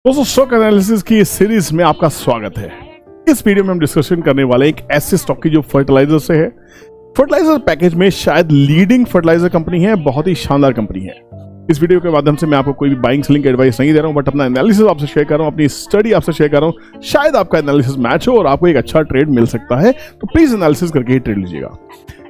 दोस्तों stock analysis की इस सीरीज में आपका स्वागत है। इस वीडियो में हम डिस्कशन करने वाले एक ऐसे स्टॉक की जो फर्टिलाइजर से है। फर्टिलाइजर पैकेज में शायद लीडिंग फर्टिलाइजर कंपनी है, बहुत ही शानदार कंपनी है। इस वीडियो के माध्यम से मैं आपको कोई भी बाइंग सेलिंग एडवाइस नहीं दे रहा हूं, बट अपना एनालिसिस आपसे शेयर कर रहा हूं, अपनी स्टडी आपसे शेयर कर रहा हूं। शायद आपका एनालिसिस मैच हो और आपको एक अच्छा ट्रेड मिल सकता है, तो प्लीज एनालिसिस करके ही ट्रेड लीजिएगा।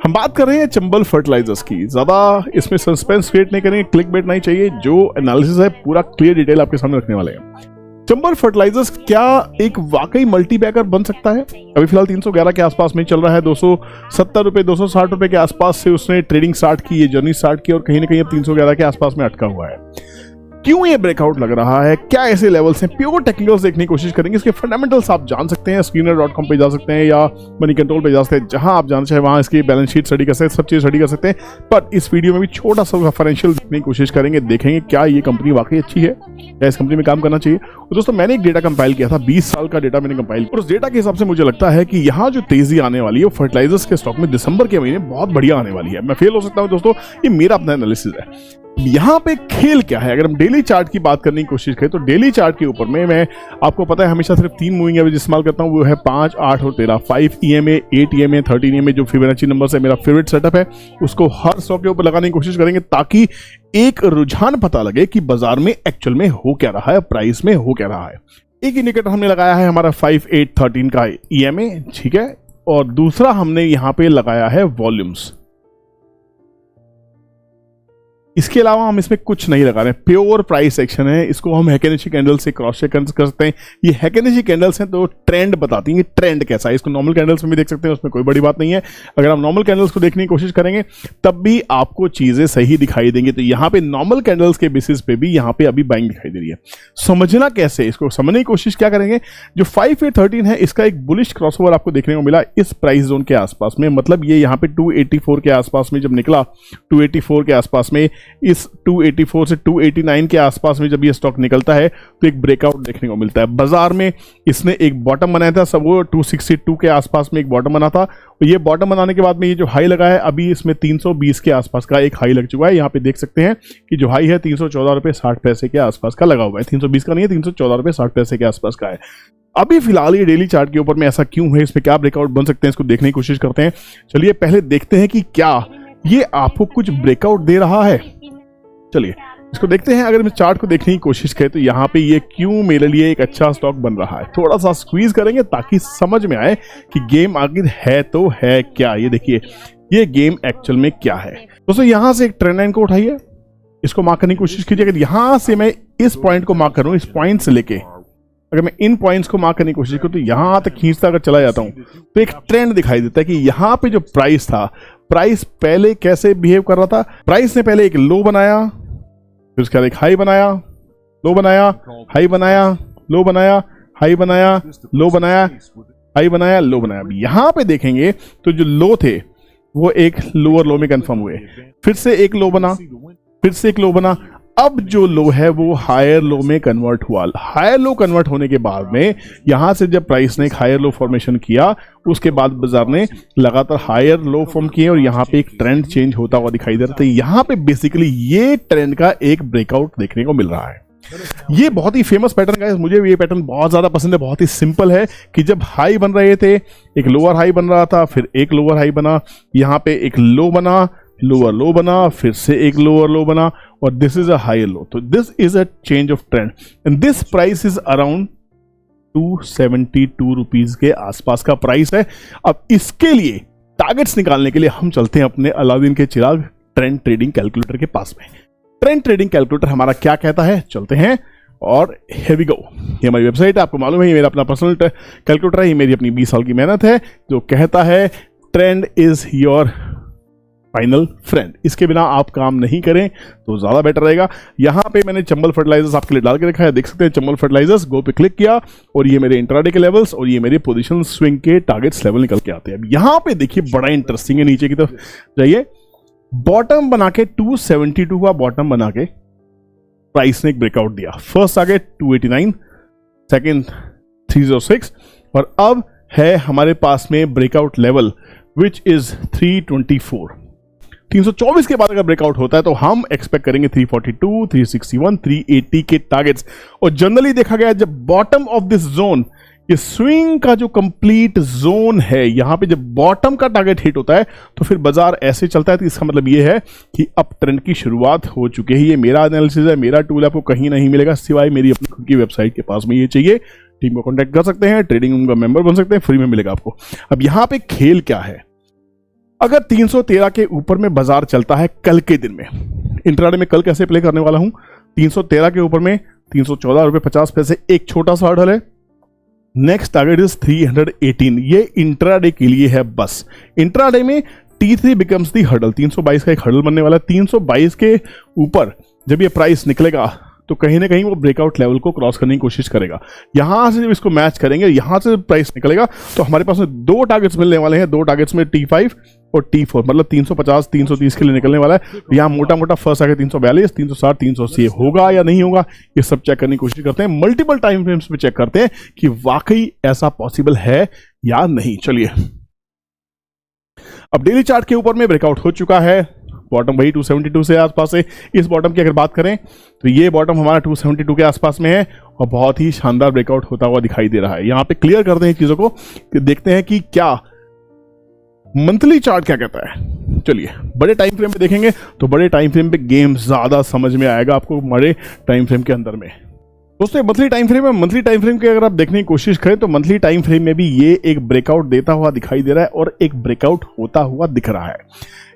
हम बात कर रहे हैं चंबल फर्टिलाइजर्स की। ज्यादा इसमें सस्पेंस क्रिएट नहीं करेंगे, क्लिक बेट नहीं चाहिए। जो एनालिसिस है पूरा क्लियर डिटेल आपके सामने रखने वाले हैं। चंबल फर्टिलाइजर्स क्या एक वाकई मल्टीबैगर बन सकता है? अभी फिलहाल 311 के आसपास में चल रहा है। 270 रुपए 260 रुपए के आसपास से उसने ट्रेडिंग स्टार्ट की, ये जर्नी स्टार्ट की और कहीं ना कहीं अब 311 के आसपास में अटका हुआ है। क्यों ये ब्रेकआउट लग रहा है? क्या ऐसे लेवल्स हैं? प्योर टेक्निकल्स देखने की कोशिश करेंगे। इसके फंडामेंटल्स आप जान सकते हैं। Screener.com पे जा सकते हैं या मनी कंट्रोल पे जा सकते हैं, जहां आप जाना चाहे वहां इसकी बैलेंस शीट स्टडी कर सकते हैं, सब चीज स्टडी कर सकते हैं। पर इस वीडियो में भी छोटा सा फाइनेंशियल देखने की कोशिश करेंगे, देखेंगे क्या ये कंपनी वाकई अच्छी है, क्या इस कंपनी में काम करना चाहिए। तो दोस्तों मैंने एक डेटा कंपाइल किया था, 20 साल का डेटा मैंने कंपाइल किया और उस डेटा के हिसाब से मुझे लगता है कि यहाँ जो तेजी आने वाली है वो फर्टिलाइजर्स के स्टॉक में दिसंबर के महीने बहुत बढ़िया आने वाली है। मैं फेल हो सकता हूँ दोस्तों, ये मेरा अपना एनालिसिस है। यहाँ पे खेल क्या है? अगर हम डेली चार्ट की बात करने की कोशिश करें तो डेली चार्ट के ऊपर में मैं आपको पता है हमेशा सिर्फ 3 मूविंग एवरेज इस्तेमाल करता हूँ, वो है 5, 8 और 13। 5 EMA, 8 EMA, 13 EMA जो फिबोनाची नंबर है, मेरा फेवरेट सेटअप है। उसको हर स्टॉक के ऊपर लगाने की कोशिश करेंगे ताकि एक रुझान पता लगे कि बाजार में एक्चुअल में हो क्या रहा है, प्राइस में हो क्या रहा है। एक इंडिकेटर हमने लगाया है हमारा 5, 8, 13 का EMA, ठीक है, और दूसरा हमने यहाँ पे लगाया है वॉल्यूम्स। इसके अलावा हम इसमें कुछ नहीं लगा रहे हैं, प्योर प्राइस एक्शन है। इसको हम हैकेनिशी कैंडल से क्रॉस चेक कर सकते हैं। ये हैकेनिशी कैंडल्स हैं तो ट्रेंड बताती हैं, ट्रेंड कैसा है। इसको नॉर्मल कैंडल्स में भी देख सकते हैं, उसमें कोई बड़ी बात नहीं है। अगर हम नॉर्मल कैंडल्स को देखने की कोशिश करेंगे तब भी आपको चीजें सही दिखाई देंगी। तो यहाँ पे नॉर्मल कैंडल्स के बेसिस पे भी यहाँ पे अभी बाइंग दिखाई दे रही है। समझना कैसे, इसको समझने की कोशिश क्या करेंगे। जो 5, 8, 13 है, इसका एक बुलिश क्रॉसओवर आपको देखने को मिला इस प्राइस जोन के आसपास में। मतलब ये यहाँ पे 284 के आसपास में जब निकला, 284 के आसपास में, इस 284 से 289 के आसपास में जब ये स्टॉक निकलता है तो एक ब्रेकआउट देखने को मिलता है। बाजार में इसने एक बॉटम बनाया था, सब वो 262 के आसपास में एक बॉटम बना था। और ये बॉटम बनाने के बाद में ये जो हाई लगा है, अभी इसमें 320 के आसपास का एक हाई लग चुका है। यहाँ पे देख सकते हैं कि जो हाई है 314 रुपए 60 पैसे के आसपास का लगा हुआ है। 320 का नहीं है, 314 रुपए 60 पैसे के आसपास का है। अभी फिलहाल ये डेली चार्ट के ऊपर में ऐसा क्यों है, इसमें क्या ब्रेकआउट बन सकते हैं, इसको देखने की कोशिश करते हैं। चलिए पहले देखते हैं कि क्या ये आपको कुछ ब्रेकआउट दे रहा है। चलिए इसको देखते हैं। अगर मैं चार्ट को देखने की कोशिश करें तो यहाँ पे ये क्यों मेरे लिए एक अच्छा स्टॉक बन रहा है, थोड़ा सा स्क्वीज करेंगे ताकि समझ में आए कि गेम आखिर है तो है क्या। ये देखिए ये गेम एक्चुअल में क्या है। दोस्तों यहाँ से एक ट्रेंड लाइन को उठाइए, इसको मार्क करने की कोशिश कीजिए। अगर यहाँ से मैं इस पॉइंट को मार्क करूँ, इस पॉइंट से लेके अगर मैं इन पॉइंट्स को मार्क करने की कोशिश करूँ तो यहाँ तक खींचता अगर चला जाता हूँ तो एक ट्रेंड दिखाई देता है कि यहाँ पे जो प्राइस था, प्राइस पहले कैसे बिहेव कर रहा था। प्राइस ने पहले एक लो बनाया, फिर उसके बाद एक हाई बनाया, लो बनाया, हाई बनाया, लो बनाया, हाई बनाया, लो बनाया, हाई बनाया, लो बनाया। यहां पे देखेंगे तो जो लो थे वो एक लोअर लो में कंफर्म हुए, फिर से एक लो बना, फिर से एक लो बना। अब जो लो है वो हायर लो में कन्वर्ट हुआ। हायर लो कन्वर्ट होने के बाद में यहां से जब प्राइस ने एक हायर लो फॉर्मेशन किया, उसके बाद बाजार ने लगातार हायर लो फॉर्म किए और यहां पे एक ट्रेंड चेंज होता हुआ दिखाई दे रहा था। यहां पे बेसिकली ये ट्रेंड का एक ब्रेकआउट देखने को मिल रहा है। ये बहुत ही फेमस पैटर्न है, मुझे ये पैटर्न बहुत ज्यादा पसंद है। बहुत ही सिंपल है कि जब हाई बन रहे थे, एक लोअर हाई बन रहा था, फिर एक लोअर हाई बना, यहां पे एक लो बना, लोअर लो बना, फिर से एक लोअर लो बना और this is a higher low. तो this is a change of trend and this price is around 272 rupees के आसपास का प्राइस है। अब इसके लिए टारगेट्स निकालने के लिए हम चलते हैं अपने अलादीन के चिराग ट्रेंड ट्रेडिंग कैलकुलेटर के पास में। ट्रेंड ट्रेडिंग कैलकुलेटर हमारा क्या कहता है, चलते हैं और here we go। ये हमारी वेबसाइट है, आपको मालूम है ये मेरा अपना पर्सनल कैलकुलेटर है, ये मेरी अपनी 20 साल की मेहनत है, जो कहता है trend is your final friend. इसके बिना आप काम नहीं करें तो ज्यादा बेटर रहेगा। यहां पे मैंने चंबल फर्टिलाइजर्स आपके लिए डाल के रखा है, देख सकते हैं चंबल फर्टिलाइजर्स। गो पे क्लिक किया और ये मेरे इंट्राडे के लेवल्स और ये मेरे पोजीशन स्विंग के टारगेट्स लेवल निकल के आते हैं। अब यहां पे देखिए बड़ा इंटरेस्टिंग है, नीचे की तरफ जाइए, बॉटम बना के 272 का बॉटम बना के प्राइस ने एक ब्रेकआउट दिया। फर्स्ट टारगेट 289, सेकेंड 306 और अब है हमारे पास में ब्रेकआउट लेवल विच इज 324। 324 के बाद अगर ब्रेकआउट होता है तो हम एक्सपेक्ट करेंगे 342, 361, 380 के टारगेट्स। और जनरली देखा गया जब बॉटम ऑफ दिस जोन, ये स्विंग का जो कंप्लीट जोन है, यहां पे जब बॉटम का टारगेट हिट होता है तो फिर बाजार ऐसे चलता है। तो इसका मतलब ये है कि अप ट्रेंड की शुरुआत हो चुकी है। ये मेरा एनालिसिस है, मेरा टूल आपको कहीं नहीं मिलेगा सिवाय मेरी अपनी खुद की वेबसाइट के पास में। ये चाहिए टीम को कांटेक्ट कर सकते हैं, ट्रेडिंग रूम का मेंबर बन सकते हैं, फ्री में मिलेगा आपको। अब यहां पे खेल क्या है, अगर 313 के ऊपर में बाजार चलता है कल के दिन में, इंट्राडे में कल कैसे प्ले करने वाला हूं, 313 के ऊपर में 314 रुपए 50 पैसे एक छोटा सा हर्डल है। नेक्स्ट टारगेट इज 318, ये इंट्राडे के लिए है बस। इंट्राडे में T3 बिकम्स दी हर्डल, 322 का एक हर्डल बनने वाला है। 322 के ऊपर जब ये प्राइस निकलेगा तो कहीं ना कहीं वो ब्रेकआउट लेवल को क्रॉस करने की कोशिश करेगा। यहां से जब इसको मैच करेंगे, यहां से प्राइस निकलेगा तो हमारे पास में दो टारगेट्स मिलने वाले हैं। दो टारगेट्स में T5 और T4, मतलब 350 330 के लिए निकलने वाला है। तो यहाँ मोटा मोटा फर्स्ट आगे 342, 360, 380 होगा या नहीं होगा, ये सब चेक करने की कोशिश करते हैं। मल्टीपल टाइम फ्रेम्स पे चेक करते हैं कि वाकई ऐसा पॉसिबल है या नहीं। चलिए अब डेली चार्ट के ऊपर में ब्रेकआउट हो चुका है, बॉटम वही 272 से आसपास है। इस बॉटम की अगर बात करें तो ये बॉटम हमारा 272 के आसपास में है और बहुत ही शानदार ब्रेकआउट होता हुआ दिखाई दे रहा है। यहां पे क्लियर करते हैं चीजों को कि देखते हैं कि क्या मंथली चार्ट क्या कहता है। चलिए बड़े टाइम फ्रेम पे देखेंगे तो बड़े टाइम फ्रेम पे गेम ज्यादा समझ में आएगा आपको बड़े टाइम फ्रेम के अंदर में। दोस्तों मंथली टाइम फ्रेम है, मंथली टाइम फ्रेम की अगर आप देखने की कोशिश करें तो मंथली टाइम फ्रेम में भी ये एक ब्रेकआउट देता हुआ दिखाई दे रहा है और एक ब्रेकआउट होता हुआ दिख रहा है।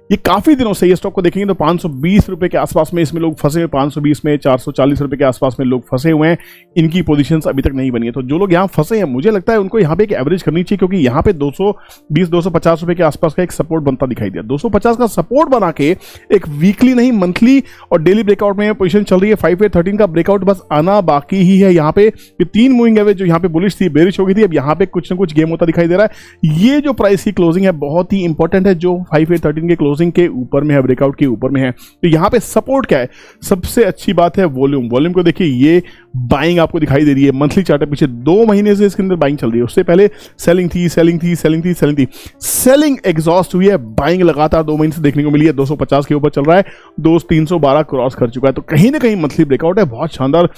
ये काफी दिनों से ये स्टॉक को देखेंगे तो 520 रुपए के आसपास में इसमें लोग फंसे हुए, 520 में 440 रुपए के आसपास में लोग फंसे हुए हैं। इनकी पोजीशंस अभी तक नहीं बनी है। तो जो लोग यहाँ फंसे हैं मुझे लगता है उनको यहाँ पे एक एवरेज करनी चाहिए, क्योंकि यहाँ पे 220 250 रुपए के आसपास का एक सपोर्ट बनता दिखाई दिया। 250 का सपोर्ट बना के एक वीकली नहीं मंथली और डेली ब्रेकआउट में पोजीशन चल रही है। 5813 का ब्रेकआउट बस आना बाकी ही है। यहाँ पे ये 3 मूविंग एवरेज जो यहाँ पे बुलिश थी, बेरिश हो गई थी, अब यहाँ पे कुछ ना कुछ गेम होता दिखाई दे रहा है। ये जो प्राइस की क्लोजिंग है बहुत ही इंपॉर्टेंट है, जो 5813 के क्लोजिंग के ऊपर में है, ब्रेकआउट के ऊपर में है। तो यहां पे सपोर्ट क्या है, सबसे अच्छी बात है वॉल्यूम। वॉल्यूम को देखिए, ये बाइंग आपको दिखाई दे रही है। मंथली चार्ट है, पीछे 2 महीने से इसके अंदर बाइंग चल रही है। उससे पहले सेलिंग थी, सेलिंग थी, सेलिंग थी, सेलिंग थी, सेलिंग एग्जॉस्ट हुई है, बाइंग लगातार 2 महीने से देखने को मिली है। 250 के ऊपर चल रहा है, 312 क्रॉस कर चुका है। तो कहीं ना कहीं मंथली ब्रेकआउट है, बहुत शानदार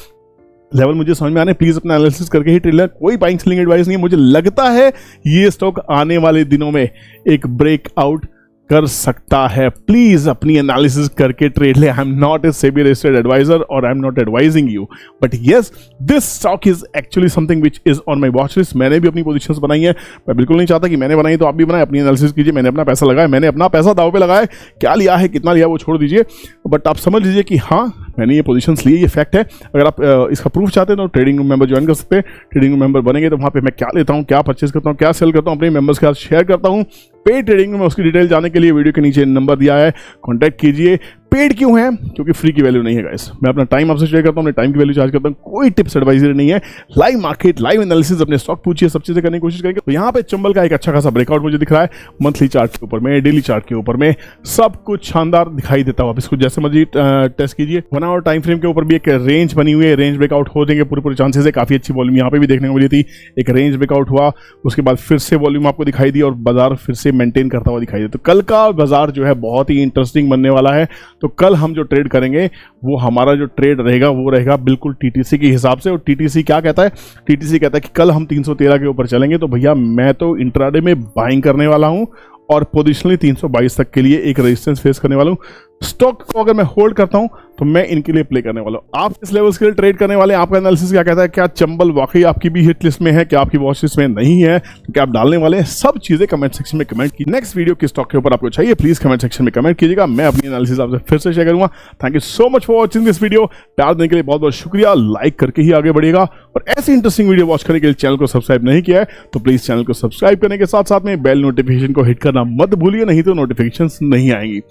लेवल मुझे समझ में आने। प्लीज अपना एनालिसिस करके ही ट्रेड लें, कोई बाइंग सेलिंग एडवाइस नहीं है। मुझे लगता है ये स्टॉक आने वाले दिनों में एक ब्रेकआउट कर सकता है। प्लीज अपनी एनालिसिस करके ट्रेड ले। I am not a SEBI registered adviser और I am not advising you, but yes this stock is actually something which is on my watch list. मैंने भी अपनी पोजीशंस बनाई है, मैं बिल्कुल नहीं चाहता कि मैंने बनाई तो आप भी बनाए। अपनी एनालिसिस कीजिए। मैंने अपना पैसा लगाया, मैंने अपना पैसा दाव पे लगाया, क्या लिया है कितना लिया वो छोड़ दीजिए, बट आप समझ लीजिए कि हाँ मैंने ये पोजीशंस लिए, ये फैक्ट है। अगर आप इसका प्रूफ चाहते हैं तो ट्रेडिंग रूम मेंबर ज्वाइन कर सकते हैं। ट्रेडिंग रूम मेंबर बनेंगे तो वहाँ पे मैं क्या लेता हूँ, क्या परचेज करता हूँ, क्या सेल करता हूँ, अपने मेंबर्स के साथ शेयर करता हूँ। पेड ट्रेडिंग में उसकी डिटेल जानने के लिए वीडियो के नीचे नंबर दिया है, कॉन्टैक्ट कीजिए। पेड क्यों है, क्योंकि फ्री की वैल्यू नहीं है गाइस। मैं अपना टाइम आपसे शेयर करता हूँ, अपने टाइम की वैल्यू चार्ज करता हूँ, कोई टिप्स एडवाइजरी नहीं है। लाइव मार्केट, लाइव एनालिसिस, अपने स्टॉक पूछिए, सब चीजें करने की कोशिश करेंगे। तो यहाँ पे चंबल का एक अच्छा खासा ब्रेकआउट मुझे दिख रहा है, मंथली चार्ट के ऊपर में, डेली चार्ट के ऊपर में, सब कुछ शानदार दिखाई देता है। आप इसको जैसे मर्जी टेस्ट कीजिए। 1 आवर टाइम फ्रेम के ऊपर भी एक रेंज बनी हुई है, रेंज ब्रेकआउट हो जाएंगे पूरे चांसेस है। काफी अच्छी वॉल्यूम यहाँ पे भी देखने को मिली थी, एक रेंज ब्रेकआउट हुआ, उसके बाद फिर से वॉल्यूम आपको दिखाई दी और बाजार फिर से मेंटेन करता हुआ दिखाई दिया। तो कल का बाजार जो है बहुत ही इंटरेस्टिंग बनने वाला है। तो कल हम जो ट्रेड करेंगे वो हमारा जो ट्रेड रहेगा वो रहेगा बिल्कुल टीटीसी के हिसाब से। और टीटीसी क्या कहता है, टीटीसी कहता है कि कल हम 313 के ऊपर चलेंगे, तो भैया मैं तो इंट्राडे में बाइंग करने वाला हूं और पोजिशनली 322 तक के लिए एक रेजिस्टेंस फेस करने वाला हूं। स्टॉक को अगर मैं होल्ड करता हूं तो मैं इनके लिए प्ले करने वाला हूं। आप किस लेवल्स के लिए ट्रेड करने वाले हैं, आपका एनालिसिस क्या कहता है? क्या चंबल वाकई आपकी भी हिट लिस्ट में है, क्या आपकी वॉच लिस्ट में नहीं है, तो क्या आप डालने वाले हैं? सब चीजें कमेंट सेक्शन में कमेंट की। नेक्स्ट वीडियो किस स्टॉक के ऊपर आपको चाहिए प्लीज कमेंट सेक्शन में कमेंट कीजिएगा, मैं अपनी एनालिसिस आपसे फिर से शेयर करूंगा। Thank you so much for watching this video. प्यार देने के लिए बहुत बहुत शुक्रिया। लाइक करके ही आगे बढ़िएगा और ऐसी इंटरेस्टिंग वीडियो वॉच करने के लिए चैनल को सब्सक्राइब नहीं किया है तो प्लीज चैनल को सब्सक्राइब करने के साथ साथ में बेल नोटिफिकेशन को हिट करना मत भूलिए, नहीं तो नोटिफिकेशन नहीं आएंगी।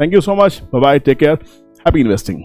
Thank you so much. Bye bye. Take care. Happy investing.